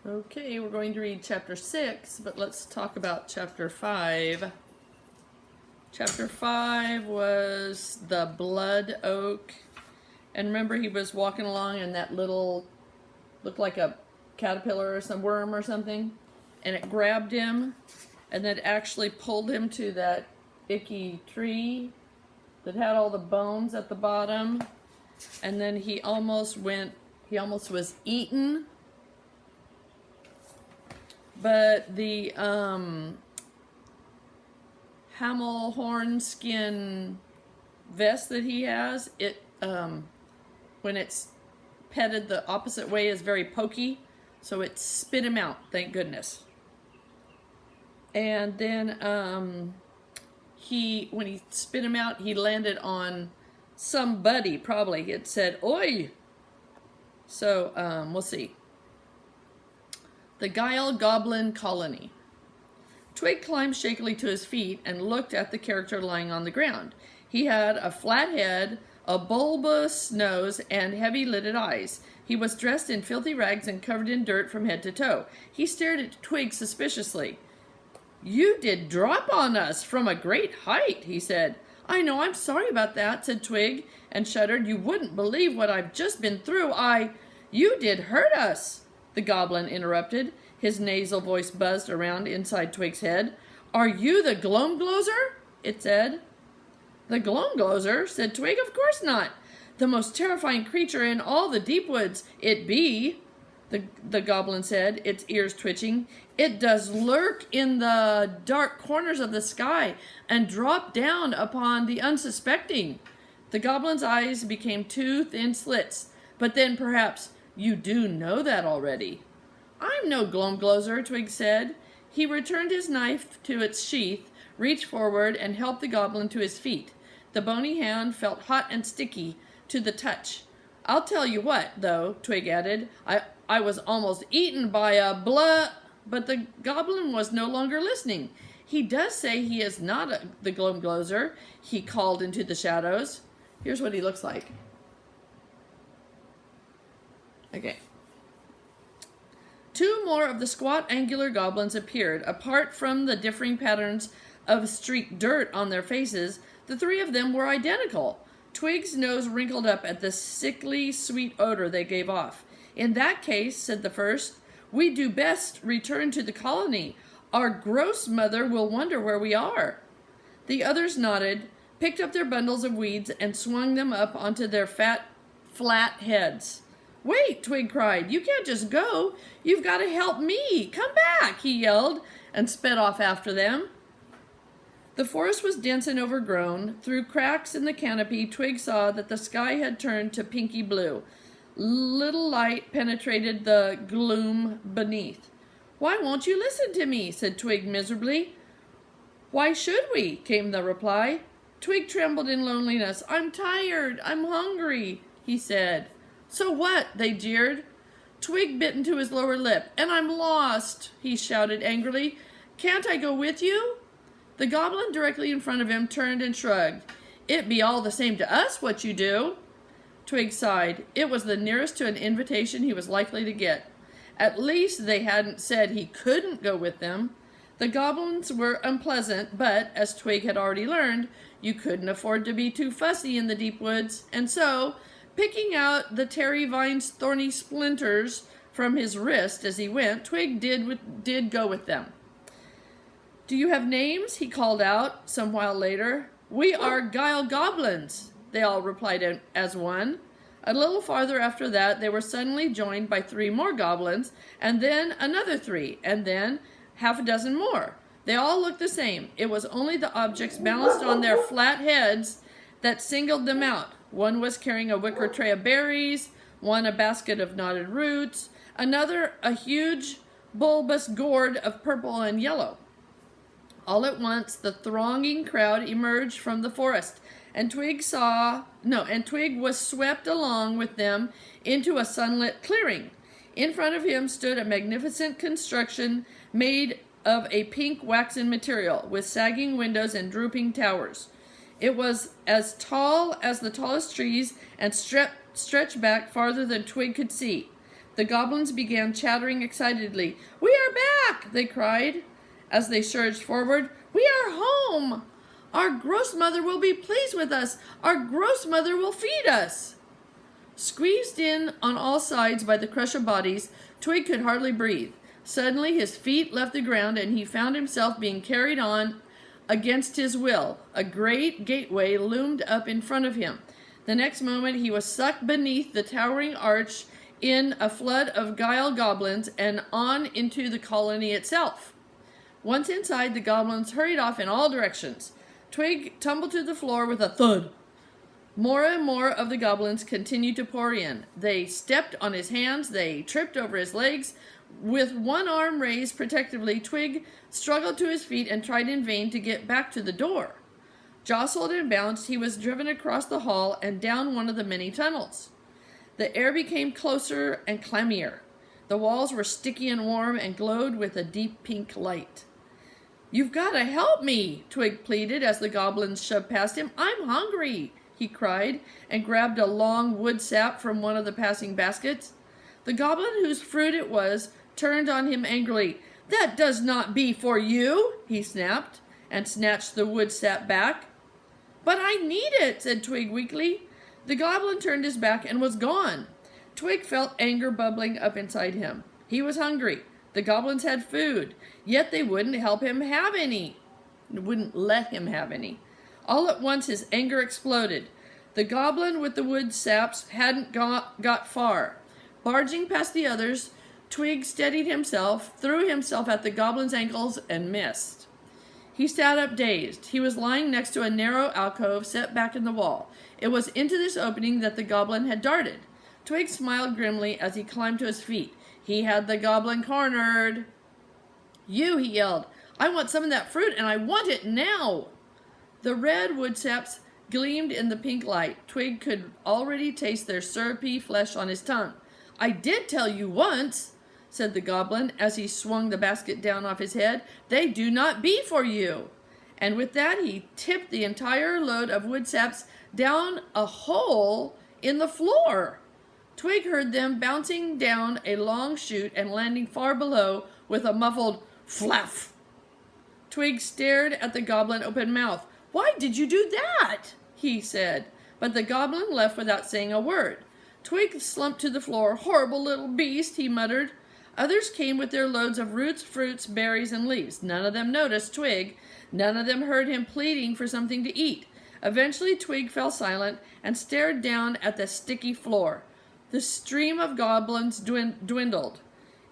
Okay, we're going to read chapter 6, but let's talk about chapter 5. Chapter 5 was the blood oak. And remember, he was walking along and that little, looked like a caterpillar or some worm or something, and it grabbed him and then actually pulled him to that icky tree that had all the bones at the bottom. And then he almost was eaten. But the camel horn skin vest that he has, it when it's petted the opposite way is very pokey, so it spit him out, thank goodness. And then when he spit him out, he landed on somebody, probably. It said, "Oi!" So we'll see. The Guile Goblin Colony. Twig climbed shakily to his feet and looked at the character lying on the ground. He had a flat head, a bulbous nose, and heavy-lidded eyes. He was dressed in filthy rags and covered in dirt from head to toe. He stared at Twig suspiciously. "You did drop on us from a great height," he said. "I know, I'm sorry about that," said Twig, and shuddered. "You wouldn't believe what I've just been through. You did hurt us," the goblin interrupted. His nasal voice buzzed around inside Twig's head. "Are you the Glomgloser?" it said. "The Glomgloser?" said Twig. "Of course not. The most terrifying creature in all the Deepwoods, it be," the goblin said, its ears twitching. "It does lurk in the dark corners of the sky and drop down upon the unsuspecting." The goblin's eyes became two thin slits. "But then perhaps you do know that already." "I'm no Glomgloser," Twig said. He returned his knife to its sheath, reached forward, and helped the goblin to his feet. The bony hand felt hot and sticky to the touch. "I'll tell you what, though," Twig added. I was almost eaten by a But the goblin was no longer listening. "He does say he is not the Glomgloser," he called into the shadows. Here's what he looks like. Okay. Two more of the squat, angular goblins appeared. Apart from the differing patterns of streaked dirt on their faces, the three of them were identical. Twig's nose wrinkled up at the sickly sweet odor they gave off. "In that case," said the first, "we do best return to the colony. Our gross mother will wonder where we are." The others nodded, picked up their bundles of weeds, and swung them up onto their fat, flat heads. "Wait," Twig cried. "You can't just go. You've got to help me. Come back," he yelled, and sped off after them. The forest was dense and overgrown. Through cracks in the canopy, Twig saw that the sky had turned to pinky blue. Little light penetrated the gloom beneath. "Why won't you listen to me?" said Twig miserably. "Why should we?" came the reply. Twig trembled in loneliness. "I'm tired. I'm hungry," he said. "So what?" they jeered. Twig bit into his lower lip. "And I'm lost," he shouted angrily. "Can't I go with you?" The goblin directly in front of him turned and shrugged. "It be all the same to us what you do." Twig sighed. It was the nearest to an invitation he was likely to get. At least they hadn't said he couldn't go with them. The goblins were unpleasant, but, as Twig had already learned, you couldn't afford to be too fussy in the Deepwoods, and so, picking out the terry vine's thorny splinters from his wrist as he went, Twig did go with them. "Do you have names?" he called out some while later. "We are Guile Goblins," they all replied as one. A little farther after that, they were suddenly joined by three more goblins, and then another three, and then half a dozen more. They all looked the same. It was only the objects balanced on their flat heads that singled them out. One was carrying a wicker tray of berries, one a basket of knotted roots, another a huge bulbous gourd of purple and yellow. All at once, the thronging crowd emerged from the forest, and Twig was swept along with them into a sunlit clearing. In front of him stood a magnificent construction made of a pink waxen material, with sagging windows and drooping towers. It was as tall as the tallest trees and stretched back farther than Twig could see. The goblins began chattering excitedly. "We are back!" they cried as they surged forward. "We are home! Our gross mother will be pleased with us! Our gross mother will feed us!" Squeezed in on all sides by the crush of bodies, Twig could hardly breathe. Suddenly his feet left the ground and he found himself being carried on against his will. A great gateway loomed up in front of him. The next moment he was sucked beneath the towering arch in a flood of guile goblins and on into the colony itself. Once inside, the goblins hurried off in all directions. Twig tumbled to the floor with a thud. More and more of the goblins continued to pour in. They stepped on his hands. They tripped over his legs. With one arm raised protectively, Twig struggled to his feet and tried in vain to get back to the door. Jostled and bounced, he was driven across the hall and down one of the many tunnels. The air became closer and clammier. The walls were sticky and warm and glowed with a deep pink light. "You've got to help me," Twig pleaded as the goblins shoved past him. "I'm hungry," he cried, and grabbed a long wood sap from one of the passing baskets. The goblin whose fruit it was turned on him angrily. "That does not be for you," he snapped, and snatched the wood sap back. "But I need it," said Twig weakly. The goblin turned his back and was gone. Twig felt anger bubbling up inside him. He was hungry. The goblins had food, yet they wouldn't let him have any. All at once his anger exploded. The goblin with the wood saps hadn't got far. Barging past the others, Twig steadied himself, threw himself at the goblin's ankles, and missed. He sat up dazed. He was lying next to a narrow alcove set back in the wall. It was into this opening that the goblin had darted. Twig smiled grimly as he climbed to his feet. He had the goblin cornered. "You," he yelled. "I want some of that fruit, and I want it now." The red wood saps gleamed in the pink light. Twig could already taste their syrupy flesh on his tongue. "I did tell you once," said the goblin as he swung the basket down off his head. "They do not be for you." And with that he tipped the entire load of wood saps down a hole in the floor. Twig heard them bouncing down a long chute and landing far below with a muffled flaff. Twig stared at the goblin open mouthed. "Why did you do that?" he said, but the goblin left without saying a word. Twig slumped to the floor. "Horrible little beast," he muttered. Others came with their loads of roots, fruits, berries, and leaves. None of them noticed Twig. None of them heard him pleading for something to eat. Eventually Twig fell silent and stared down at the sticky floor. The stream of goblins dwindled.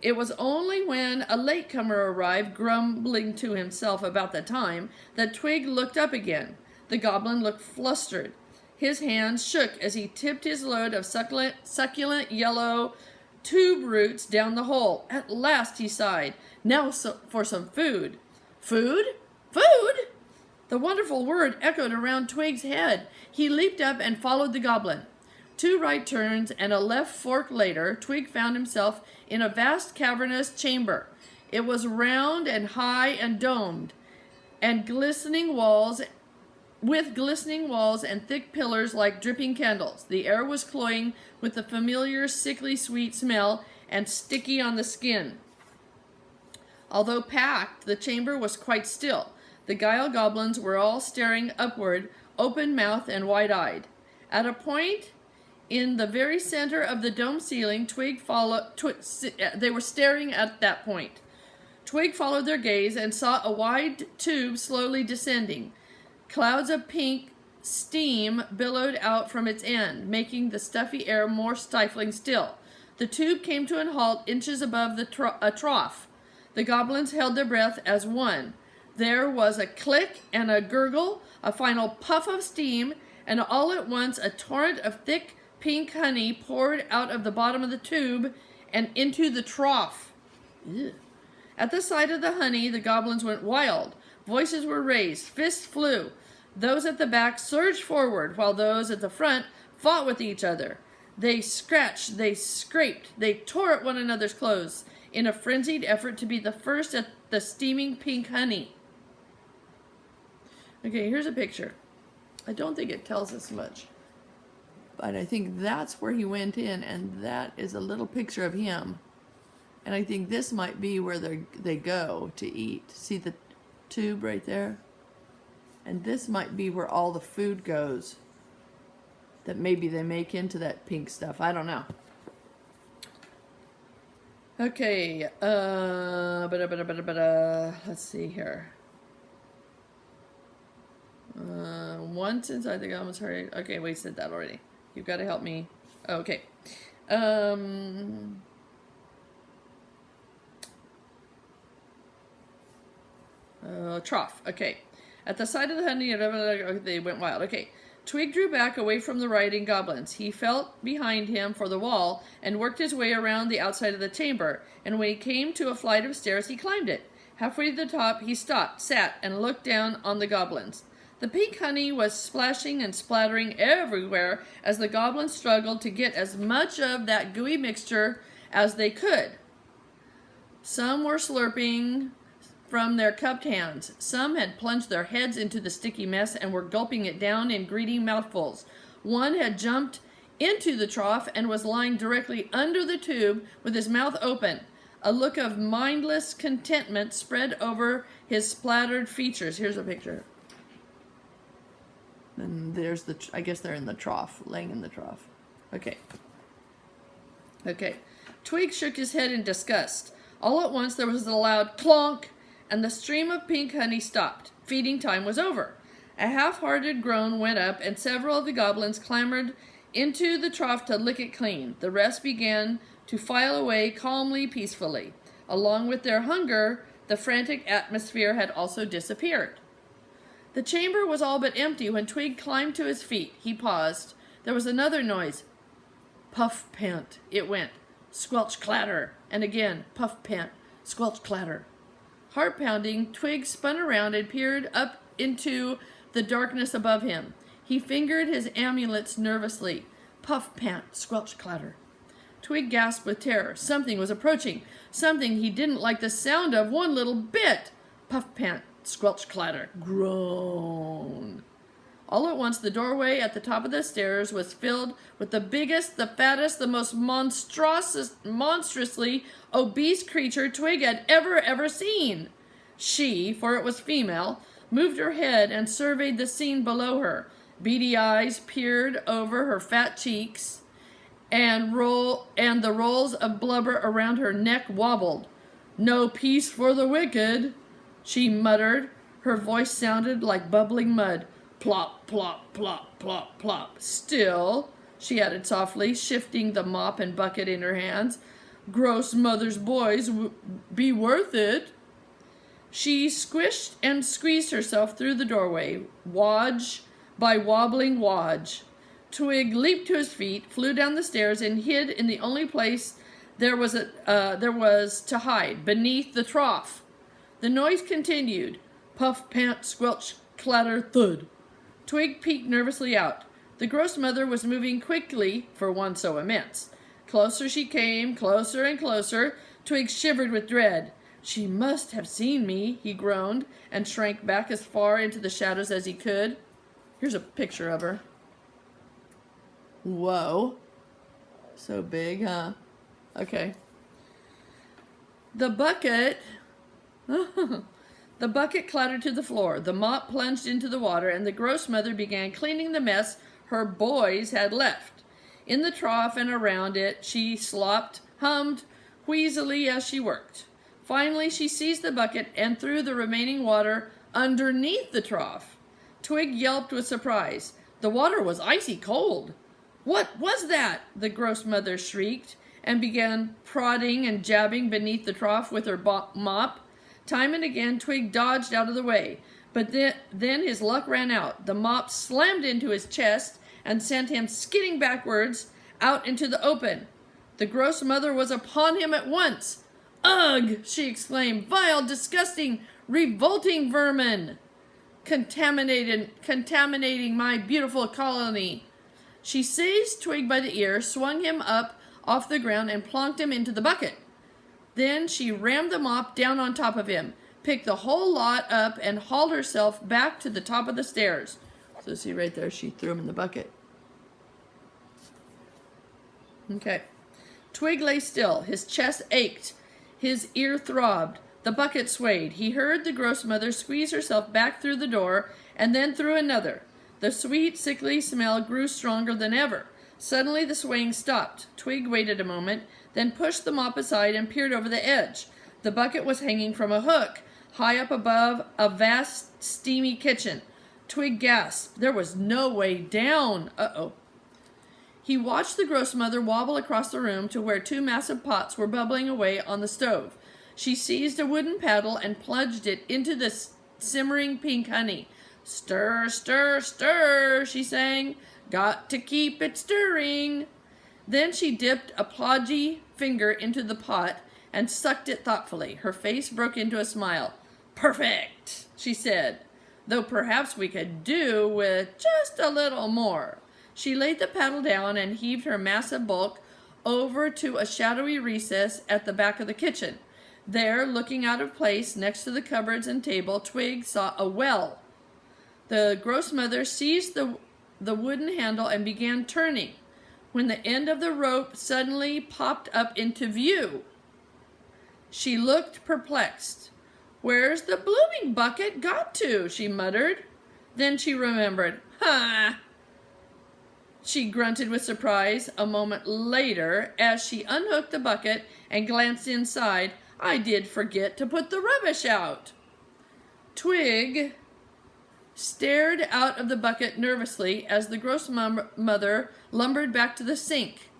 It was only when a latecomer arrived, grumbling to himself about the time, that Twig looked up again. The goblin looked flustered. His hands shook as he tipped his load of succulent yellow tube roots down the hole. "At last," he sighed. "Now for some food." "Food? Food?" The wonderful word echoed around Twig's head. He leaped up and followed the goblin. 2 right turns and a left fork later, Twig found himself in a vast cavernous chamber. It was round and high and domed, and glistening walls and thick pillars like dripping candles. The air was cloying with the familiar sickly sweet smell and sticky on the skin. Although packed, the chamber was quite still. The guile goblins were all staring upward, open-mouthed and wide-eyed. At a point in the very center of the dome ceiling, they were staring at that point. Twig followed their gaze and saw a wide tube slowly descending. Clouds of pink steam billowed out from its end, making the stuffy air more stifling still. The tube came to a halt inches above a trough. The goblins held their breath as one. There was a click and a gurgle, a final puff of steam, and all at once a torrent of thick pink honey poured out of the bottom of the tube and into the trough. Ew. At the sight of the honey, the goblins went wild. Voices were raised, fists flew. Those at the back surged forward, while those at the front fought with each other. They scratched, they scraped, they tore at one another's clothes in a frenzied effort to be the first at the steaming pink honey. Okay, here's a picture. I don't think it tells us much. But I think that's where he went in, and that is a little picture of him. And I think this might be where they go to eat. See the tube right there? And this might be where all the food goes that maybe they make into that pink stuff. I don't know. Okay, let's see here. Once inside the goblin's heart. Okay, we said that already. You've got to help me. Okay. Trough. Okay. At the side of the honey, they went wild. Okay. Twig drew back away from the rioting goblins. He felt behind him for the wall and worked his way around the outside of the chamber. And when he came to a flight of stairs, he climbed it. Halfway to the top, he stopped, sat, and looked down on the goblins. The pink honey was splashing and splattering everywhere as the goblins struggled to get as much of that gooey mixture as they could. Some were slurping from their cupped hands. Some had plunged their heads into the sticky mess and were gulping it down in greedy mouthfuls. One had jumped into the trough and was lying directly under the tube with his mouth open. A look of mindless contentment spread over his splattered features. Here's a picture. And there's I guess they're in the trough, laying in the trough. Okay. Twig shook his head in disgust. All at once there was a loud clonk, and the stream of pink honey stopped. Feeding time was over. A half-hearted groan went up, and several of the goblins clambered into the trough to lick it clean. The rest began to file away calmly, peacefully. Along with their hunger, the frantic atmosphere had also disappeared. The chamber was all but empty when Twig climbed to his feet. He paused. There was another noise. Puff, pant. It went. Squelch, clatter. And again, puff, pant. Squelch, clatter. Heart pounding, Twig spun around and peered up into the darkness above him. He fingered his amulets nervously. Puff, pant, squelch, clatter. Twig gasped with terror. Something was approaching. Something he didn't like the sound of one little bit. Puff, pant, squelch, clatter. Groan. All at once, the doorway at the top of the stairs was filled with the biggest, the fattest, the most monstrously obese creature Twig had ever seen. She, for it was female, moved her head and surveyed the scene below her. Beady eyes peered over her fat cheeks, and the rolls of blubber around her neck wobbled. No peace for the wicked, she muttered. Her voice sounded like bubbling mud. Plop, plop, plop, plop, plop. Still, she added softly, shifting the mop and bucket in her hands, gross mother's boys be worth it. She squished and squeezed herself through the doorway, wodge by wobbling wodge. Twig leaped to his feet, flew down the stairs, and hid in the only place there was to hide, beneath the trough. The noise continued. Puff, pant, squelch, clatter, thud. Twig peeked nervously out. The gross mother was moving quickly for one so immense. Closer she came, closer and closer. Twig shivered with dread. She must have seen me, he groaned, and shrank back as far into the shadows as he could. Here's a picture of her. Whoa. So big, huh? Okay. The bucket clattered to the floor. The mop plunged into the water, and the gross mother began cleaning the mess her boys had left. In the trough and around it, she slopped, hummed wheezily as she worked. Finally, she seized the bucket and threw the remaining water underneath the trough. Twig yelped with surprise. The water was icy cold. What was that? The gross mother shrieked and began prodding and jabbing beneath the trough with her mop. Time and again, Twig dodged out of the way, but then his luck ran out. The mop slammed into his chest and sent him skidding backwards out into the open. The gross mother was upon him at once. Ugh, she exclaimed, vile, disgusting, revolting vermin, contaminating my beautiful colony. She seized Twig by the ear, swung him up off the ground, and plonked him into the bucket. Then she rammed the mop down on top of him, picked the whole lot up, and hauled herself back to the top of the stairs. So see right there, she threw him in the bucket. Okay. Twig lay still. His chest ached. His ear throbbed. The bucket swayed. He heard the gross mother squeeze herself back through the door and then through another. The sweet, sickly smell grew stronger than ever. Suddenly the swaying stopped. Twig waited a moment, then pushed the mop aside and peered over the edge. The bucket was hanging from a hook, high up above a vast, steamy kitchen. Twig gasped. There was no way down. Uh-oh. He watched the gross mother wobble across the room to where two massive pots were bubbling away on the stove. She seized a wooden paddle and plunged it into the simmering pink honey. Stir, stir, stir, she sang. Got to keep it stirring. Then she dipped a podgy finger into the pot and sucked it thoughtfully. Her face broke into a smile. Perfect, she said, though perhaps we could do with just a little more. She laid the paddle down and heaved her massive bulk over to a shadowy recess at the back of the kitchen. There, looking out of place next to the cupboards and table, Twig saw a well. The gross mother seized the wooden handle and began turning, when the end of the rope suddenly popped up into view. She looked perplexed. Where's the blooming bucket got to? She muttered. Then she remembered. Ha! She grunted with surprise a moment later as she unhooked the bucket and glanced inside. I did forget to put the rubbish out. Twig stared out of the bucket nervously as the gross mother lumbered back to the sink.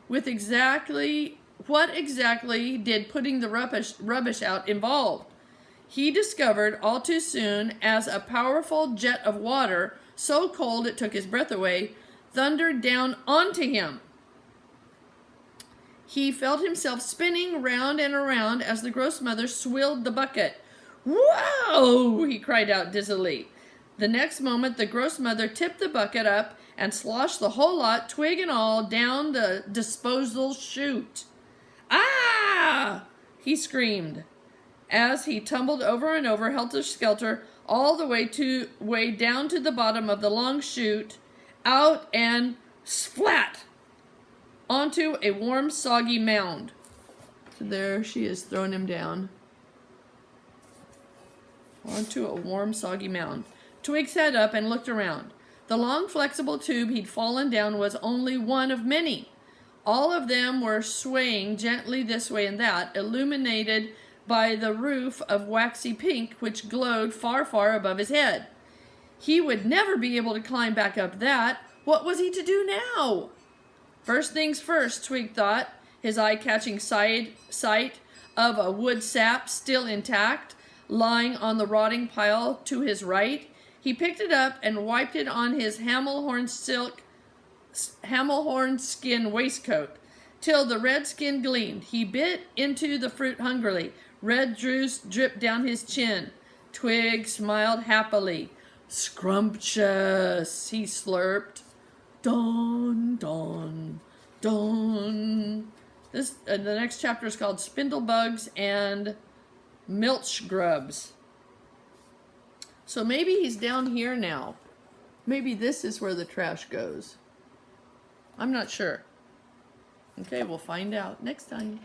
What exactly did putting the rubbish out involve? He discovered all too soon as a powerful jet of water, so cold it took his breath away, thundered down onto him. He felt himself spinning round and around as the gross mother swilled the bucket. Whoa! He cried out dizzily. The next moment, the gross mother tipped the bucket up and sloshed the whole lot, twig and all, down the disposal chute. Ah! He screamed as he tumbled over and over, helter-skelter, all the way down to the bottom of the long chute, out and splat onto a warm, soggy mound. So there she is throwing him down onto a warm, soggy mound. Twig sat up and looked around. The long, flexible tube he'd fallen down was only one of many. All of them were swaying gently this way and that, illuminated by the roof of waxy pink which glowed far, far above his head. He would never be able to climb back up that. What was he to do now? First things first, Twig thought, his eye catching sight of a wood sap still intact, lying on the rotting pile to his right. He picked it up and wiped it on his hamel horn skin waistcoat, till the red skin gleamed. He bit into the fruit hungrily. Red juice dripped down his chin. Twig smiled happily. Scrumptious, he slurped. Dawn, dawn, dawn. The next chapter is called Spindlebugs and Milch Grubs. So maybe he's down here now. Maybe this is where the trash goes. I'm not sure. Okay, we'll find out next time.